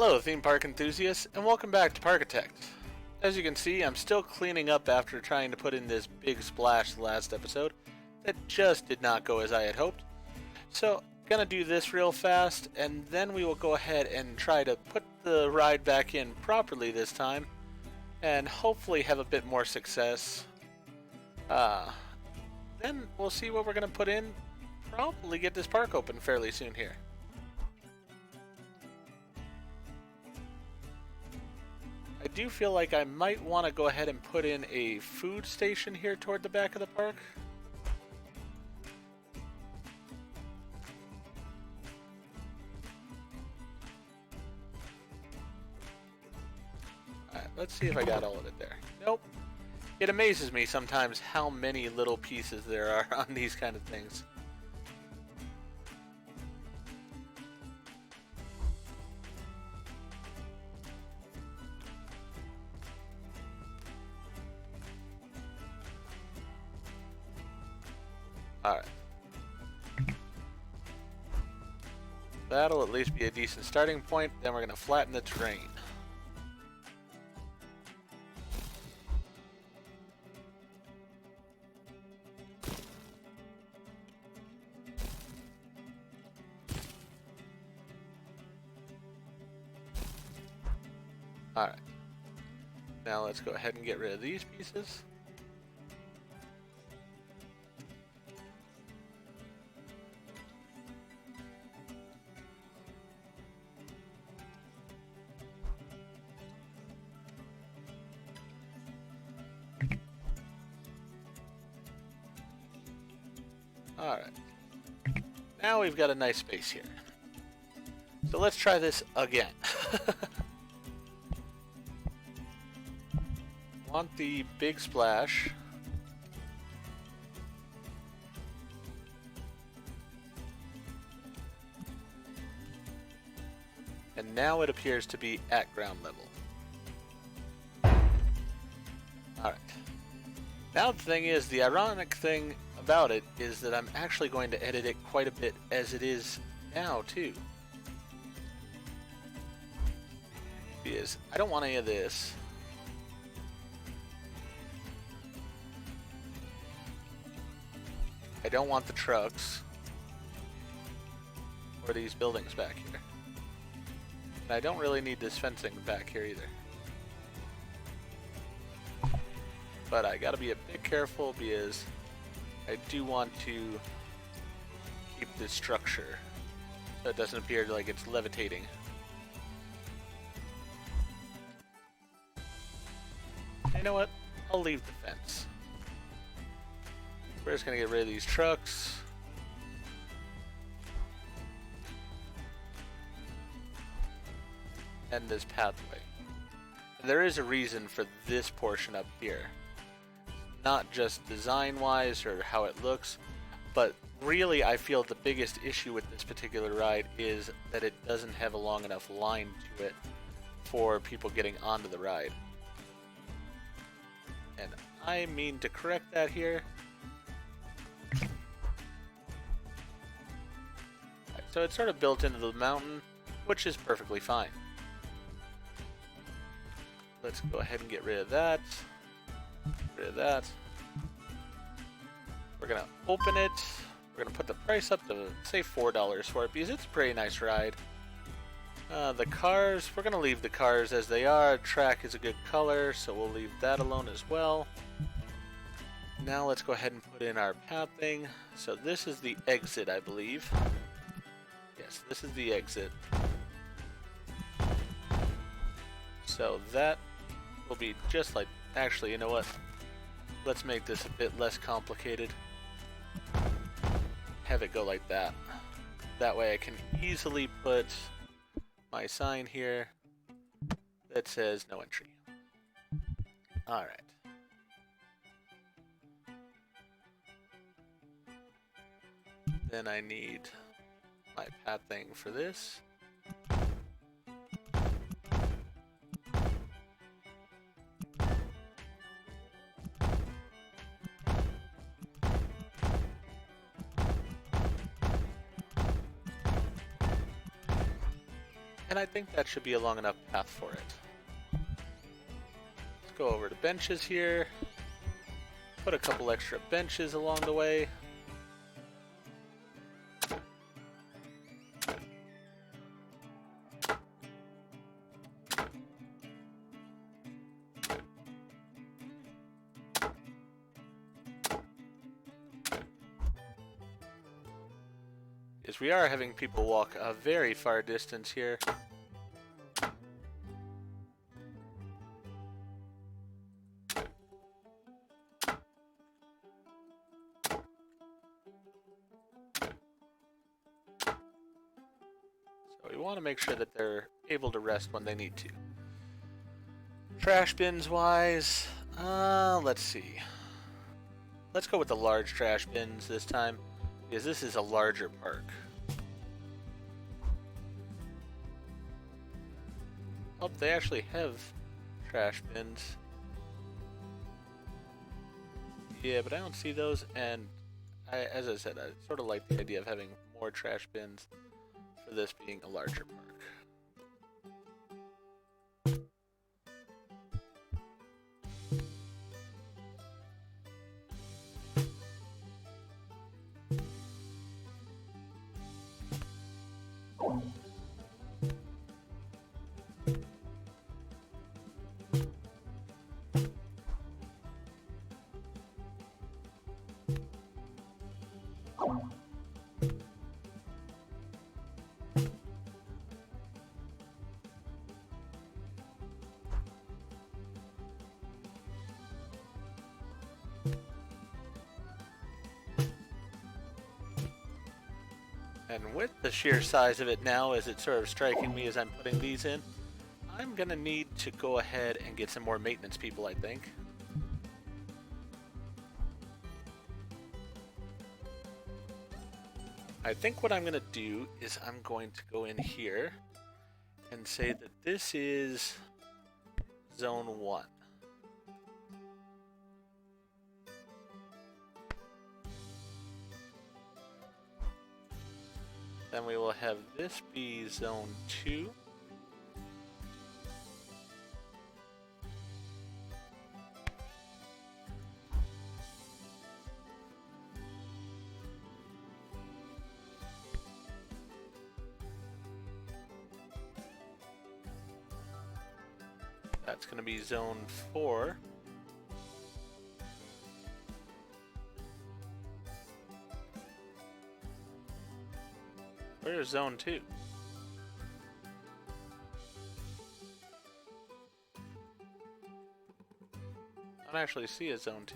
Hello theme park enthusiasts and welcome back to Parkitect. As you can see, I'm still cleaning up after trying to put in this big splash last episode that just did not go as I had hoped. So, gonna do this real fast and then we will go ahead and try to put the ride back in properly this time and hopefully have a bit more success. Then we'll see what we're gonna put in. Probably get this park open fairly soon here. I do feel like I might want to go ahead and put in a food station here toward the back of the park. Alright, let's see if I got all of it there. Nope. It amazes me sometimes how many little pieces there are on these kind of things. Alright. That'll at least be a decent starting point. Then we're going to flatten the terrain. Alright. Now let's go ahead and get rid of these pieces. Alright, now we've got a nice space here. So let's try this again. Want the big splash. And now it appears to be at ground level. Alright. Now the thing is, the ironic thing about it is that I'm actually going to edit it quite a bit as it is now too. Because I don't want any of this. I don't want the trucks or these buildings back here. And I don't really need this fencing back here either. But I gotta be a bit careful because I do want to keep this structure so it doesn't appear like it's levitating. You know what? I'll leave the fence. We're just gonna get rid of these trucks. And this pathway. And there is a reason for this portion up here. Not just design-wise or how it looks, but really I feel the biggest issue with this particular ride is that it doesn't have a long enough line to it for people getting onto the ride. And I mean to correct that here. So it's sort of built into the mountain, which is perfectly fine. Let's go ahead and get rid of that. Rid of that. We're gonna open it. We're gonna put the price up to say $4 for it because it's a pretty nice ride. The cars, we're gonna leave the cars as they are. Track is a good color, so we'll leave that alone as well. Now let's go ahead and put in our path thing. So this is the exit, I believe. Yes, this is the exit. So that will be just like, actually, you know what? Let's make this a bit less complicated. Have it go like that. That way I can easily put my sign here that says no entry. Alright. Then I need my path thing for this. And I think that should be a long enough path for it. Let's go over to benches here. Put a couple extra benches along the way. Because we are having people walk a very far distance here. So we want to make sure that they're able to rest when they need to. Trash bins wise, let's see. Let's go with the large trash bins this time, because this is a larger park. Oh, they actually have trash bins. Yeah, but I don't see those, and as I said, I sort of like the idea of having more trash bins for this being a larger park. And with the sheer size of it now, as it's sort of striking me as I'm putting these in, I'm gonna need to go ahead and get some more maintenance people, I think. I think what I'm gonna do is I'm going to go in here and say that this is Zone 1. Then we will have this be Zone 2. That's going to be Zone 4. Where's Zone 2? I don't actually see a Zone 2.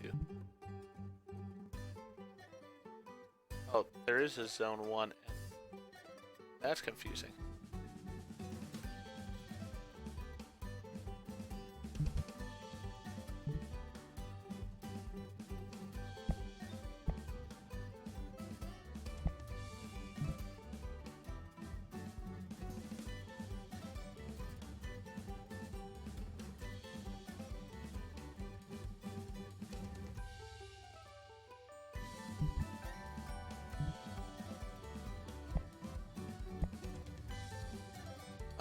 Oh, there is a Zone 1. That's confusing.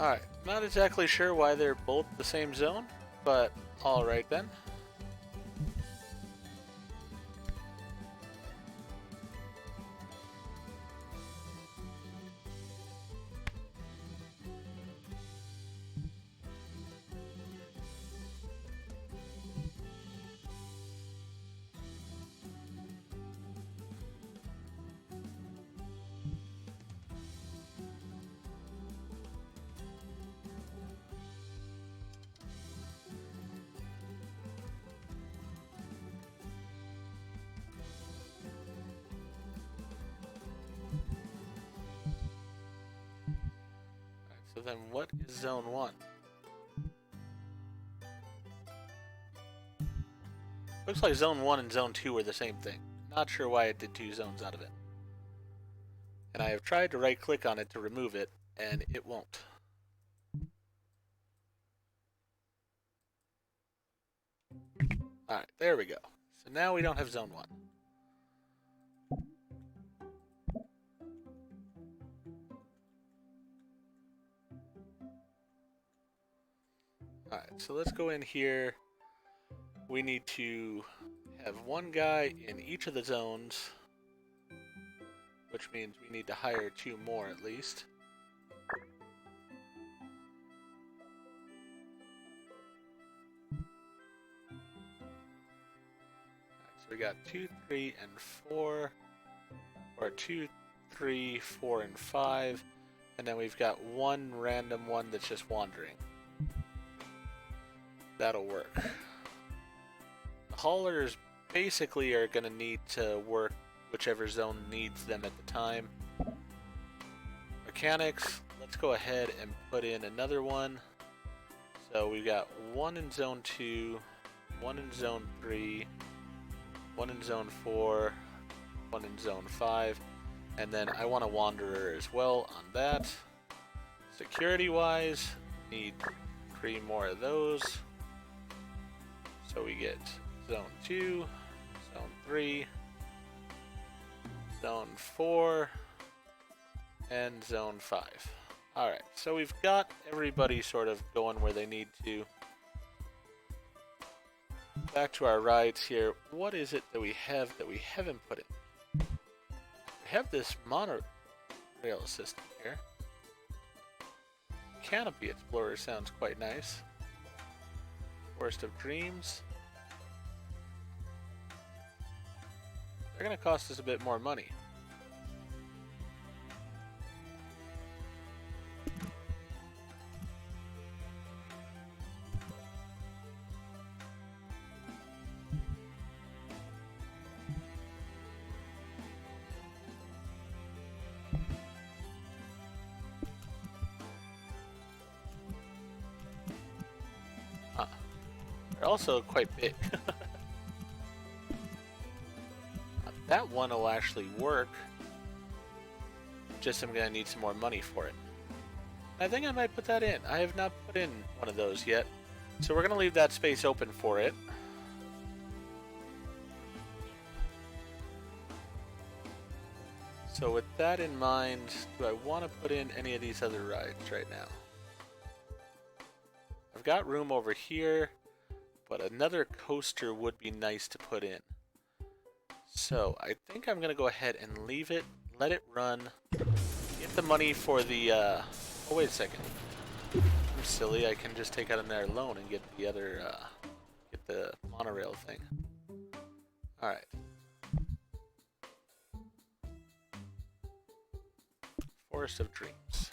Alright, not exactly sure why they're both the same zone, but alright then. So then what is Zone 1? Looks like Zone 1 and Zone 2 are the same thing. Not sure why it did two zones out of it. And I have tried to right click on it to remove it, and it won't. Alright, there we go. So now we don't have Zone 1. Alright, so let's go in here. We need to have one guy in each of the zones, which means we need to hire 2 more at least. So we got 2, 3, and 4, or 2, 3, 4, and 5, and then we've got one random one that's just wandering. That'll work. The haulers basically are going to need to work whichever zone needs them at the time. Mechanics, let's go ahead and put in another one. So we've got one in zone 2, one in zone 3, one in zone 4, one in zone 5, and then I want a wanderer as well on that. Security wise, need 3 more of those. So we get zone 2, zone 3, zone 4, and zone 5. Alright, so we've got everybody sort of going where they need to. Back to our rides here. What is it that we have that we haven't put in? We have this monorail system here. Canopy Explorer sounds quite nice. Forest of Dreams. They're going to cost us a bit more money. They're also quite big. That one will actually work. Just I'm gonna need some more money for it. I think I might put that in. I have not put in one of those yet. So we're gonna leave that space open for it. So with that in mind, do I want to put in any of these other rides right now? I've got room over here, but another coaster would be nice to put in. So I think I'm gonna go ahead and leave it, let it run, get the money for the, oh wait a second. I'm silly, I can just take out another loan and get the other, get the monorail thing. Alright. Forest of Dreams.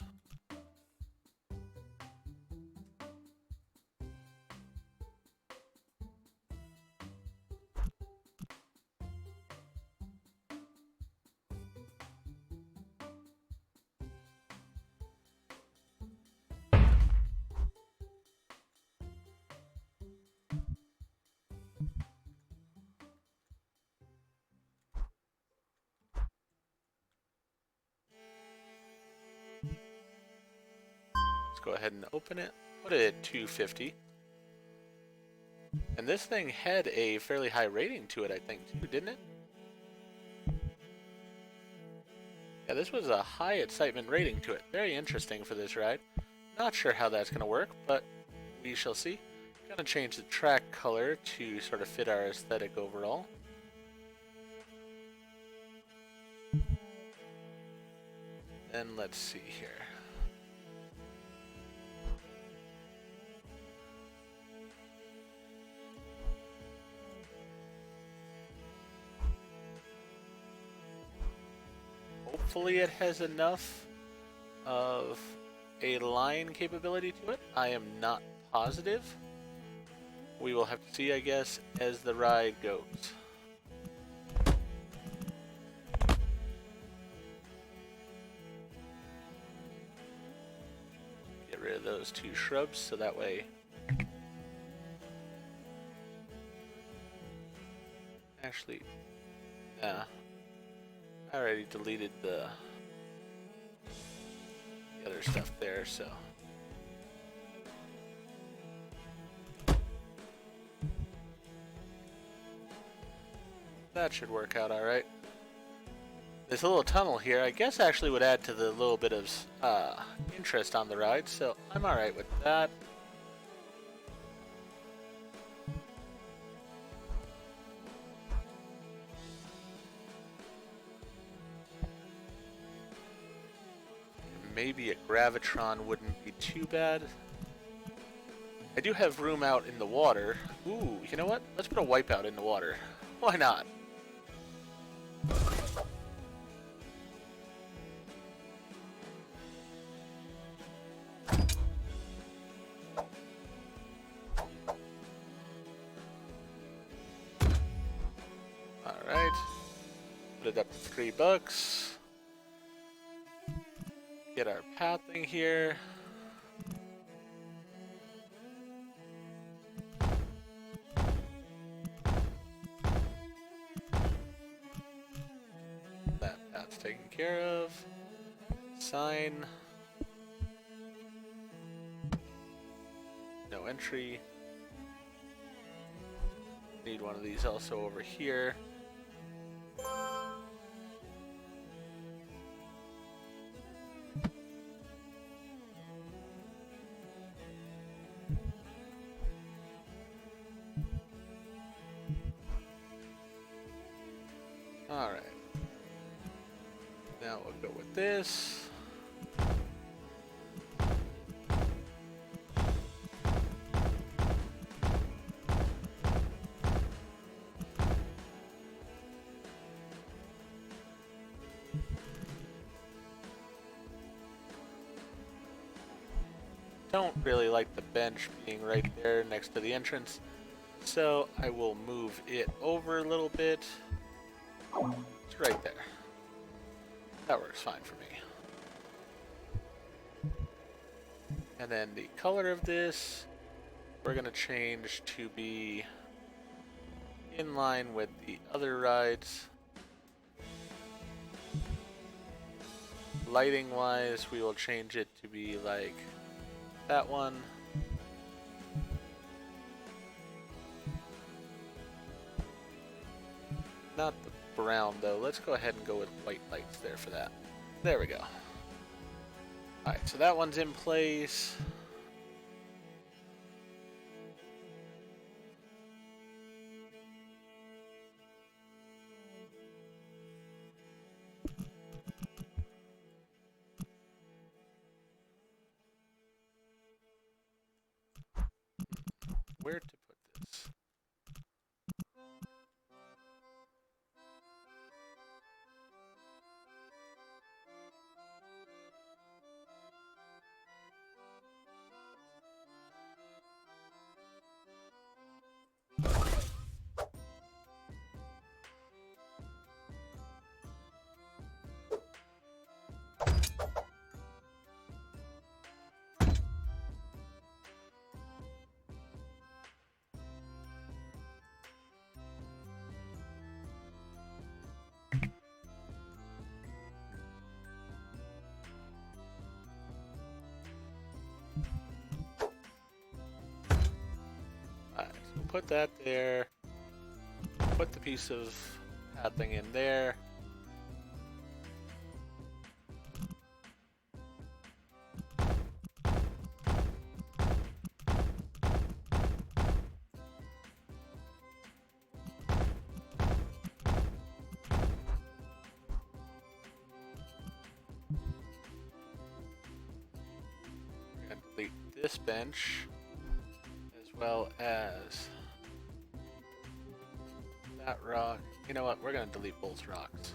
Let's go ahead and open it. Put it at 250. And this thing had a fairly high rating to it, I think, too, didn't it? Yeah, this was a high excitement rating to it. Very interesting for this ride. Not sure how that's going to work, but we shall see. Gonna change the track color to sort of fit our aesthetic overall. And let's see here. Hopefully it has enough of a line capability to it. I am not positive. We will have to see, I guess, as the ride goes. Get rid of those 2 shrubs so that way. Actually, nah. I already deleted the other stuff there, so. That should work out alright. This little tunnel here, I guess actually would add to the little bit of interest on the ride, so I'm alright with that. maybe a Gravitron wouldn't be too bad. I do have room out in the water. Ooh, you know what? Let's put a Wipeout in the water. Why not? Alright. Put it up to $3. Get our pathing here. That path's taken care of. Sign. No entry. Need one of these also over here. Alright. Now we'll go with this. Don't really like the bench being right there next to the entrance, so I will move it over a little bit. It's right there. That works fine for me. And then the color of this, we're going to change to be in line with the other rides. Lighting wise, we will change it to be like that one. Not the brown though. Let's go ahead and go with white lights there for that. There we go. Alright, so that one's in place. Where to put this? Alright, so we'll put that there. Put the piece of padding in there. We're going to delete this bench as well as that rock. You know what? We're going to delete both rocks.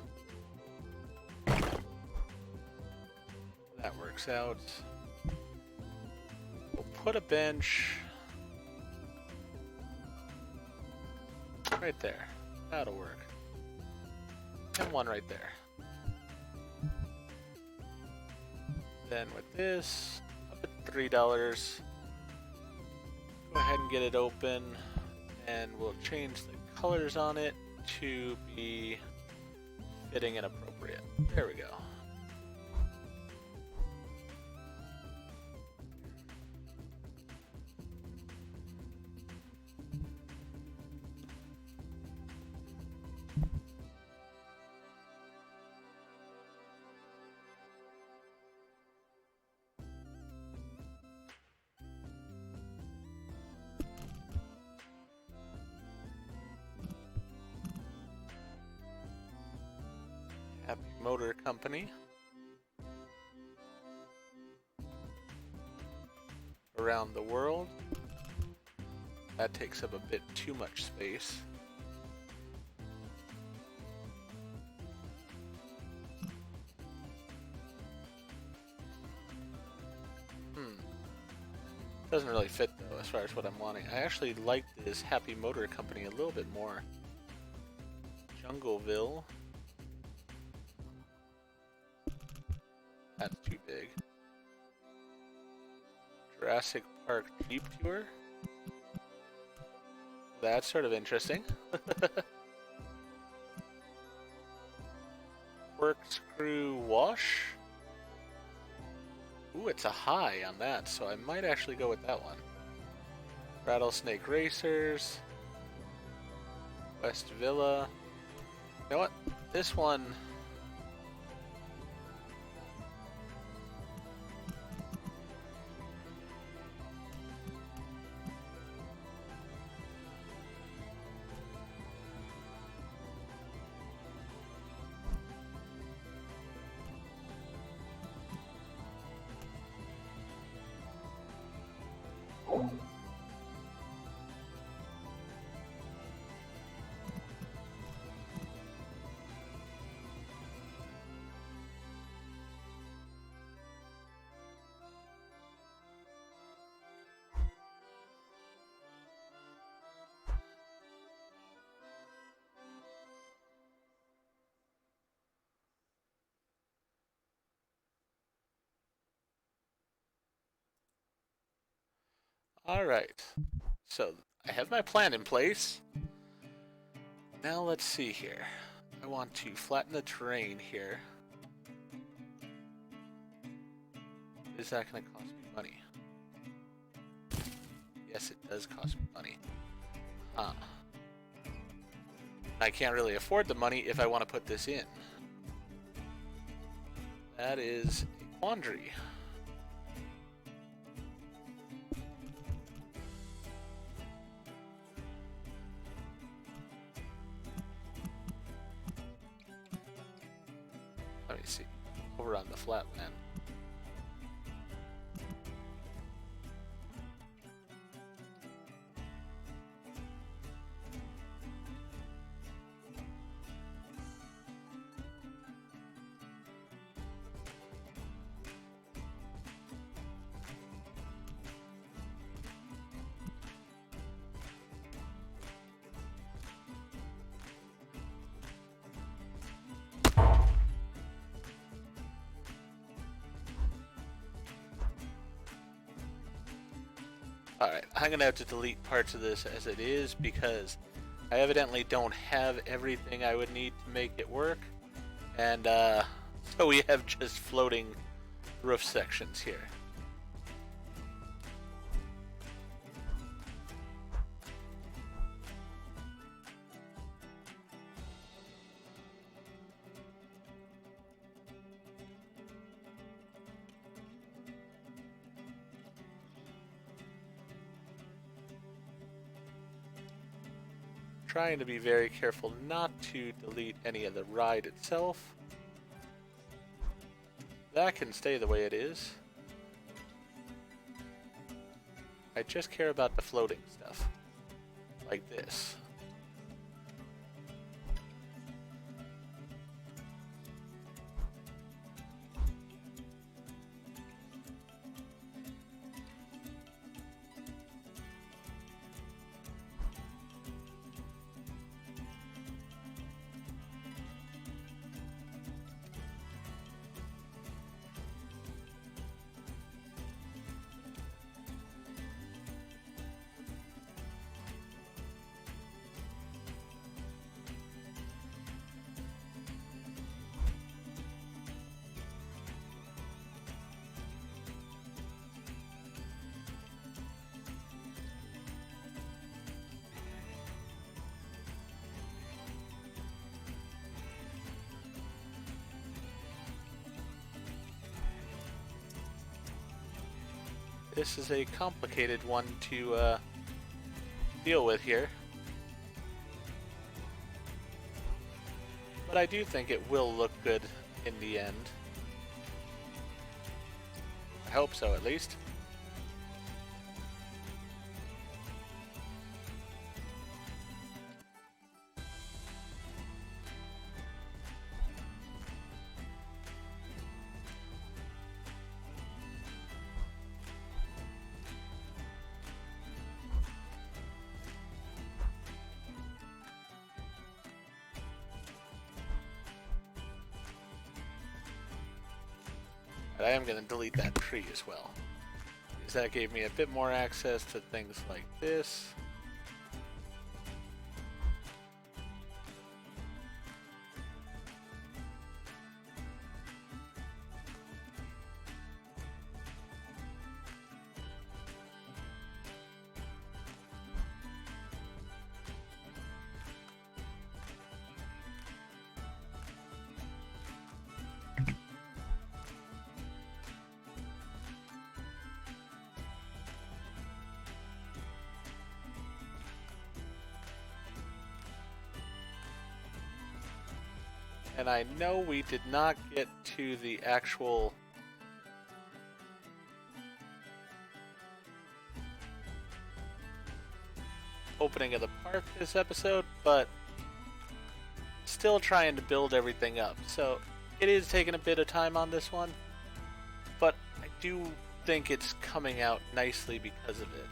That works out. We'll put a bench right there. That'll work. And one right there. Then with this, up at $3. Go ahead and get it open, and we'll change the colors on it to be fitting and appropriate. There we go. Happy Motor Company. around the world. That takes up a bit too much space. Doesn't really fit though as far as what I'm wanting. I actually like this Happy Motor Company a little bit more. Jungleville. That's too big. Jurassic Park Jeep Tour. That's sort of interesting. Corkscrew Wash. Ooh, it's a high on that, so I might actually go with that one. Rattlesnake Racers. West Villa. You know what? This one... Alright, so I have my plan in place. Now let's see here. I want to flatten the terrain here. Is that going to cost me money? Yes, it does cost me money. Huh. I can't really afford the money if I want to put this in. That is a quandary. Let me see. Over on the flatland. Alright, I'm going to have to delete parts of this as it is because I evidently don't have everything I would need to make it work. And so we have just floating roof sections here. Trying to be very careful not to delete any of the ride itself. That can stay the way it is. I just care about the floating stuff. Like this. This is a complicated one to deal with here. But I do think it will look good in the end. I hope so, at least. But I am going to delete that tree as well, because that gave me a bit more access to things like this. And I know we did not get to the actual opening of the park this episode, but still trying to build everything up. So it is taking a bit of time on this one, but I do think it's coming out nicely because of it.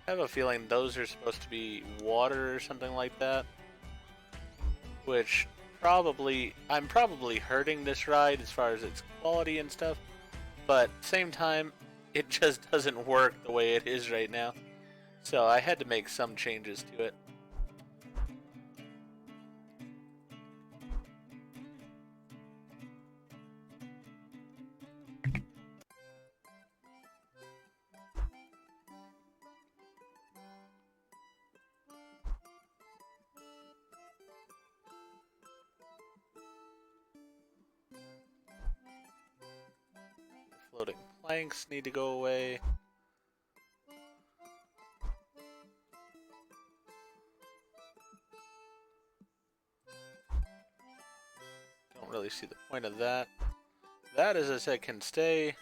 I have a feeling those are supposed to be water or something like that, which I'm probably hurting this ride as far as its quality and stuff, but same time, it just doesn't work the way it is right now. So I had to make some changes to it. Floating planks need to go away. Don't really see the point of that. That, as I said, can stay.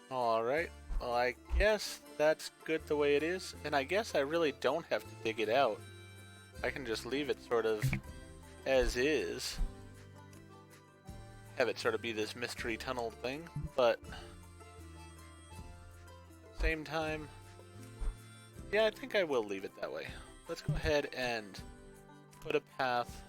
Alright, well I guess that's good the way it is, and I guess I really don't have to dig it out. I can just leave it sort of as is. Have it sort of be this mystery tunnel thing, but same time, yeah, I think I will leave it that way. Let's go ahead and put a path.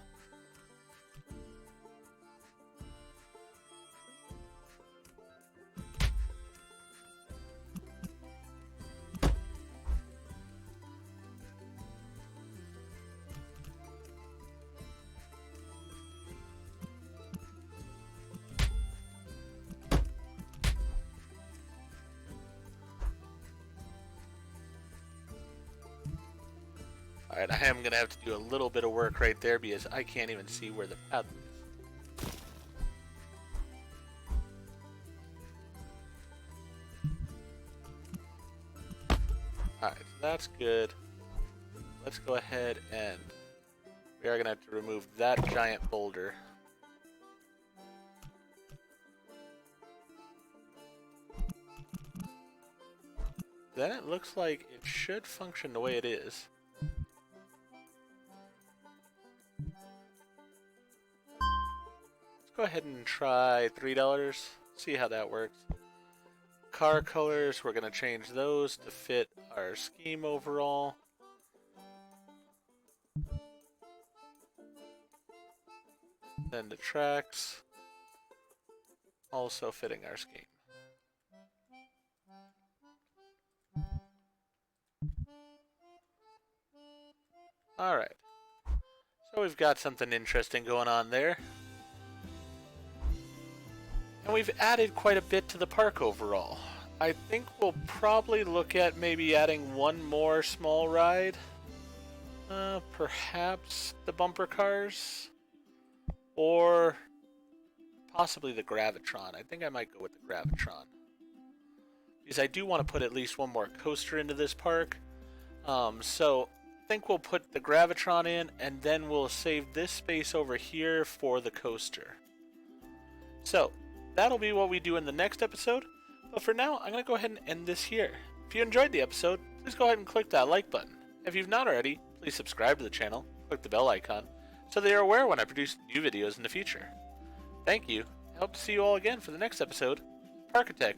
Alright, I am going to have to do a little bit of work right there because I can't even see where the path is. Alright, so that's good. Let's go ahead and we are going to have to remove that giant boulder. Then it looks like it should function the way it is. Go ahead and try $3, see how that works. Car colors, we're going to change those to fit our scheme overall. Then the tracks, also fitting our scheme. Alright, so we've got something interesting going on there. And we've added quite a bit to the park overall. I think we'll probably look at maybe adding one more small ride. Perhaps the bumper cars, or possibly the Gravitron. I think I might go with the Gravitron, because I do want to put at least one more coaster into this park. So I think we'll put the Gravitron in, and then we'll save this space over here for the coaster. So that'll be what we do in the next episode. But for now, I'm going to go ahead and end this here. If you enjoyed the episode, please go ahead and click that like button. If you've not already, please subscribe to the channel, click the bell icon, so that you're aware when I produce new videos in the future. Thank you. I hope to see you all again for the next episode, Parkitect.